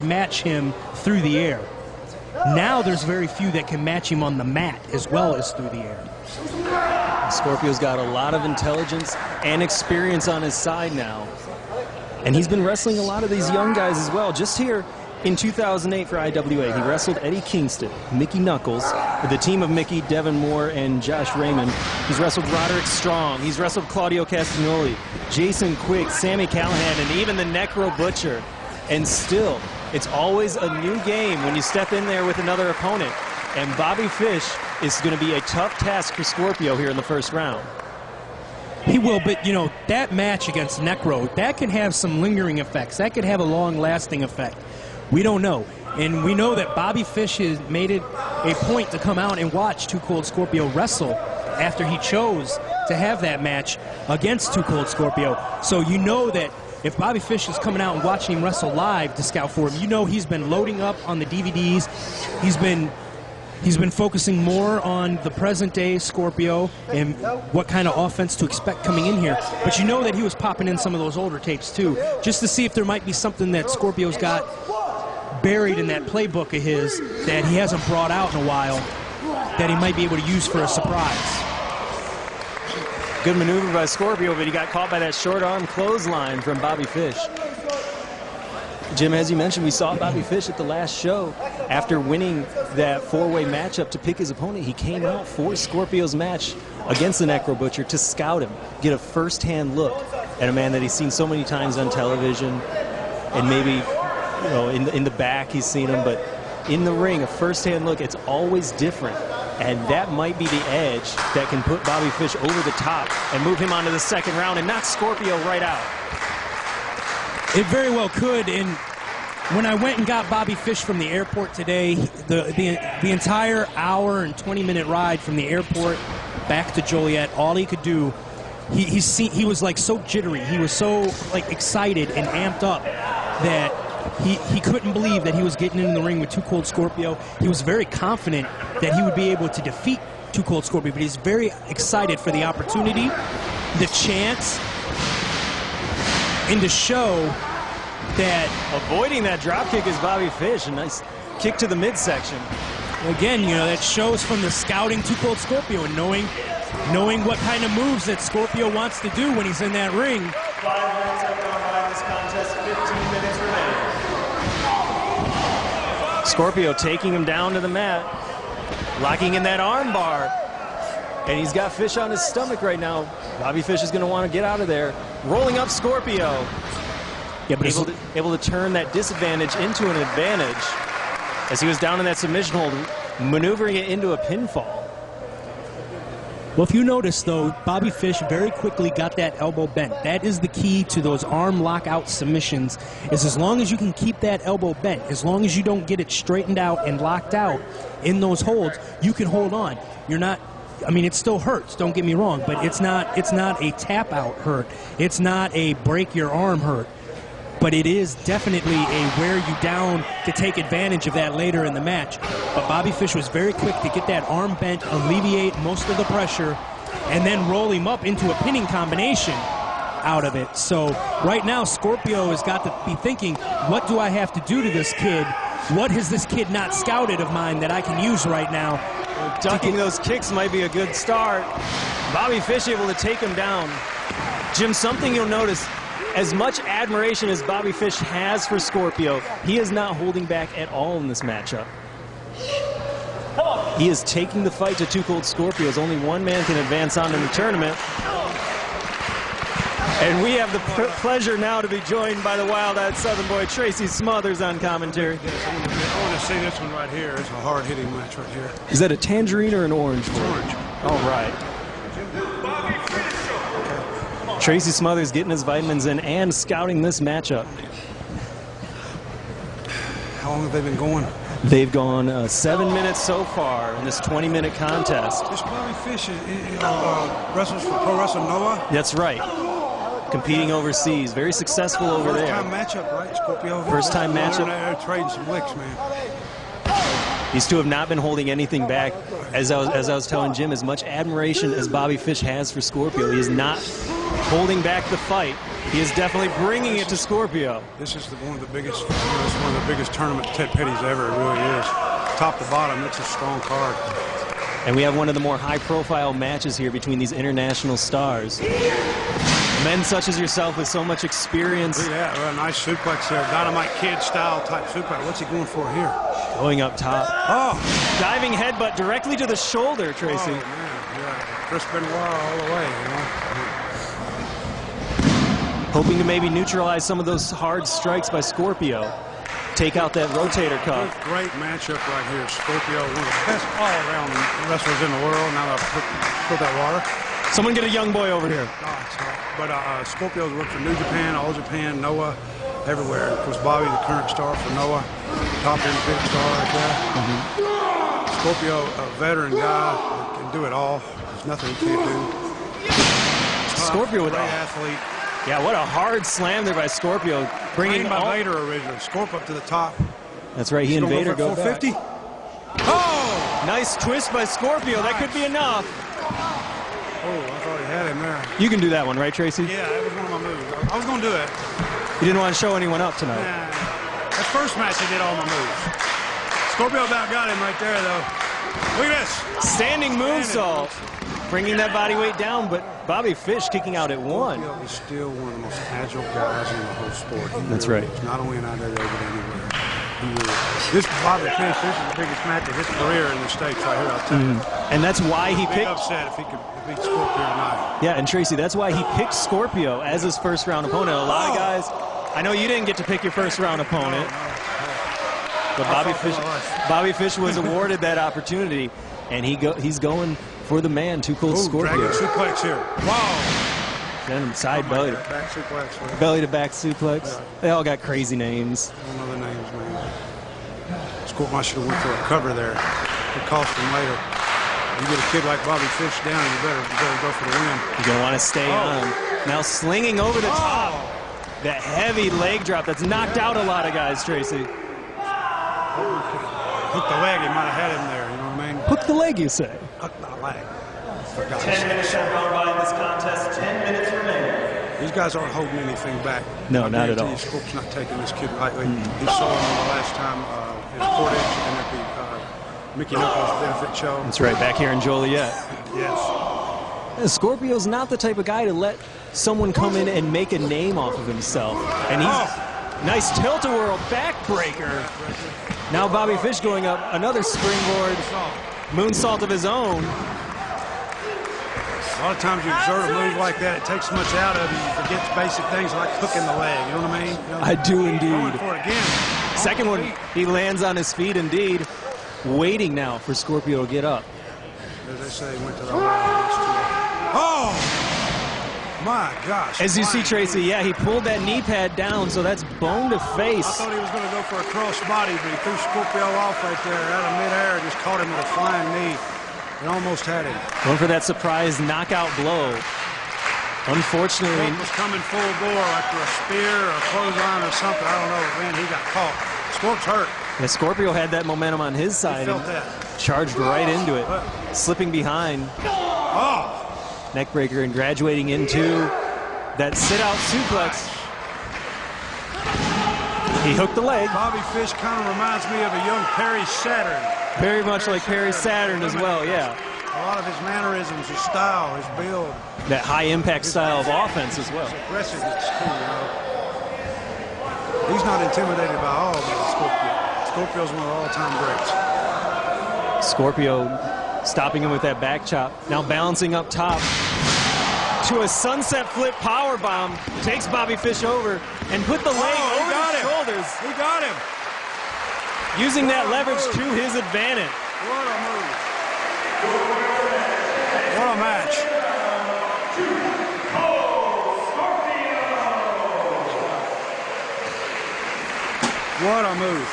match him through the air. Now there's very few that can match him on the mat as well as through the air. Scorpio's got a lot of intelligence and experience on his side now. And he's been wrestling a lot of these young guys as well. Just here in 2008 for IWA, he wrestled Eddie Kingston, Mickey Knuckles, with the team of Mickey, Devin Moore, and Josh Raymond. He's wrestled Roderick Strong. He's wrestled Claudio Castagnoli, Jason Quick, Sammy Callahan, and even the Necro Butcher. And still, it's always a new game when you step in there with another opponent. And Bobby Fish is going to be a tough task for Scorpio here in the first round. He will, but, you know, that match against Necro, that can have some lingering effects. That could have a long-lasting effect. We don't know. And we know that Bobby Fish has made it a point to come out and watch Too Cold Scorpio wrestle after he chose to have that match against Too Cold Scorpio. So you know that if Bobby Fish is coming out and watching him wrestle live to scout for him, you know he's been loading up on the DVDs. He's been focusing more on the present-day Scorpio and what kind of offense to expect coming in here. But you know that he was popping in some of those older tapes, too, just to see if there might be something that Scorpio's got buried in that playbook of his that he hasn't brought out in a while that he might be able to use for a surprise. Good maneuver by Scorpio, but he got caught by that short arm clothesline from Bobby Fish. Jim, as you mentioned, we saw Bobby Fish at the last show. After winning that four-way matchup to pick his opponent, he came out for Scorpio's match against the Necro Butcher to scout him, get a first-hand look at a man that he's seen so many times on television, and maybe, you know, in the back he's seen him, but in the ring, a first-hand look, it's always different. And that might be the edge that can put Bobby Fish over the top and move him on to the second round and knock Scorpio right out. It very well could. And when I went and got Bobby Fish from the airport today, the entire hour and 20-minute ride from the airport back to Joliet, all he could do, he was like so jittery. He was so like excited and amped up that he couldn't believe that he was getting in the ring with Too Cold Scorpio. He was very confident that he would be able to defeat Too Cold Scorpio, but he's very excited for the opportunity, the chance, and to show that... Avoiding that drop kick is Bobby Fish. A nice kick to the midsection. Again, you know, that shows from the scouting Too Cold Scorpio and knowing what kind of moves that Scorpio wants to do when he's in that ring. 5 minutes have gone by this contest, 15 minutes remaining. Scorpio taking him down to the mat, locking in that arm bar. And he's got Fish on his stomach right now. Bobby Fish is going to want to get out of there. Rolling up Scorpio. Yeah, but able to turn that disadvantage into an advantage as he was down in that submission hold, maneuvering it into a pinfall. Well, if you notice, though, Bobby Fish very quickly got that elbow bent. That is the key to those arm lockout submissions, is as long as you can keep that elbow bent, as long as you don't get it straightened out and locked out in those holds, you can hold on. You're not, I mean, it still hurts, don't get me wrong, but it's not a tap-out hurt. It's not a break-your-arm hurt. But it is definitely a wear you down to take advantage of that later in the match. But Bobby Fish was very quick to get that arm bent, alleviate most of the pressure, and then roll him up into a pinning combination out of it. So right now, Scorpio has got to be thinking, what do I have to do to this kid? What has this kid not scouted of mine that I can use right now? Ducking those kicks might be a good start. Bobby Fish able to take him down. Jim, something you'll notice, as much admiration as Bobby Fish has for Scorpio, he is not holding back at all in this matchup. He is taking the fight to Too Cold Scorpio, as only one man can advance on in the tournament. And we have the pleasure now to be joined by the wild-eyed Southern boy, Tracy Smothers, on commentary. I want to say this one right here. It's a hard-hitting match right here. Is that a tangerine or an orange? It's orange. All right. Tracy Smothers getting his vitamins in and scouting this matchup. How long have they been going? They've gone 7 minutes so far in this 20-minute contest. This Bobby Fish wrestles for Pro Wrestling Nova. That's right. Competing overseas. Very successful over there. First-time matchup, right, Scorpio? First-time matchup. They're trading some licks, man. These two have not been holding anything back. As I was telling Jim, as much admiration as Bobby Fish has for Scorpio, he is not holding back the fight. He is definitely bringing it to Scorpio. This is one of the biggest, you know, it's one of the biggest tournaments Ted Petty's ever. It really is. Top to bottom, it's a strong card. And we have one of the more high-profile matches here between these international stars. Men such as yourself with so much experience. Look at that, a nice suplex there. Dynamite Kid style type suplex. What's he going for here? Going up top. Oh! Diving headbutt directly to the shoulder, Tracy. Oh, man. Yeah. Chris Benoit all the way, you know. Hoping to maybe neutralize some of those hard strikes by Scorpio. Take out that rotator cuff. Great matchup right here. Scorpio, one of the best all-around wrestlers in the world. Now that I put that water. Someone get a young boy over here. But Scorpio's worked for New Japan, All Japan, Noah, everywhere. Of course, Bobby, the current star for Noah, top end big star right there. Scorpio, a veteran guy, can do it all. There's nothing he can't do. Scorpio with great athlete. Yeah, what a hard slam there by Scorpio. Bringing Trained by Vader originally. Scorpio up to the top. That's right, he and Vader go back. 450. Oh! Nice twist by Scorpio. That could be enough. Oh, I thought he had him there. You can do that one, right, Tracy? Yeah, that was one of my moves. I was going to do it. You didn't want to show anyone up tonight. Nah. That first match, I did all my moves. Scorpio about got him right there, though. Look at this. Standing moonsault. Bringing that body weight down, but Bobby Fish kicking out at one. Scorpio is still one of the most agile guys in the whole sport. That's right. It's not only in IWA, but anywhere. This Bobby Fish, this is the biggest match of his career in the States right here, I'll tell you. And that's why he Big picked... upset if he could beat Scorpio tonight. Yeah, and Tracy, that's why he picked Scorpio as his first round opponent. A lot of guys... I know you didn't get to pick your first round opponent. But Bobby Fish was awarded that opportunity, and he's going for the man, Too Cold Scorpio. Dragon suplex here. Wow. Then side belly. Back suplex. Belly to back suplex. Yeah. They all got crazy names. I don't know the names, man. Scorpio should have went for a cover there. It cost him later. You get a kid like Bobby Fish down, you better go for the win. You're going to want to stay on. Now slinging over the top. That heavy leg drop that's knocked out a lot of guys, Tracy. Hook the leg, he might have had him there, you know what I mean? Hook the leg, you say? Hook the leg. 10 minutes have gone by in this contest, 10 minutes remaining. These guys aren't holding anything back. No, not at all. Scorpio's not taking this kid lightly. He saw him the last time in Portage and at the Mickey Knuckles benefit show. That's right, back here in Joliet. Yes. Scorpio's not the type of guy to let someone come in and make a name off of himself. And he's nice tilt-a-whirl backbreaker. Now Bobby Fish going up, another springboard moonsault of his own. A lot of times you exert a move like that, it takes so much out of you, you forget basic things like hooking the leg, you know what I mean? You know, I do indeed. Going for it again. Second one, he lands on his feet indeed. Waiting now for Scorpio to get up. As they say, he went to the oh! My gosh. As you see, Tracy, yeah, he pulled that knee pad down, so that's bone to face. I thought he was going to go for a cross body, but he threw Scorpio off right there out of midair, just caught him with a flying knee. He almost had him. Going for that surprise knockout blow. Unfortunately, Scorp was coming full bore after a spear or a clothesline or something. I don't know, but man, he got caught. Scorp's hurt. Yeah, Scorpio had that momentum on his side. He felt that. Charged right into it, slipping behind. Oh! Neckbreaker and graduating into that sit-out suplex. He hooked the leg. Bobby Fish kind of reminds me of a young Perry Saturn. Very much like Perry Saturn as well, yeah. A lot of his mannerisms, his style, his build. That high-impact style of offense as well. His aggressiveness, too, you know. He's not intimidated by all of Scorpio. Scorpio's one of the all-time greats. Scorpio stopping him with that back chop. Now balancing up top to a sunset flip power bomb. Takes Bobby Fish over and put the leg over his shoulders. He got him. Using that leverage to his advantage. What a move. What a match. What a move.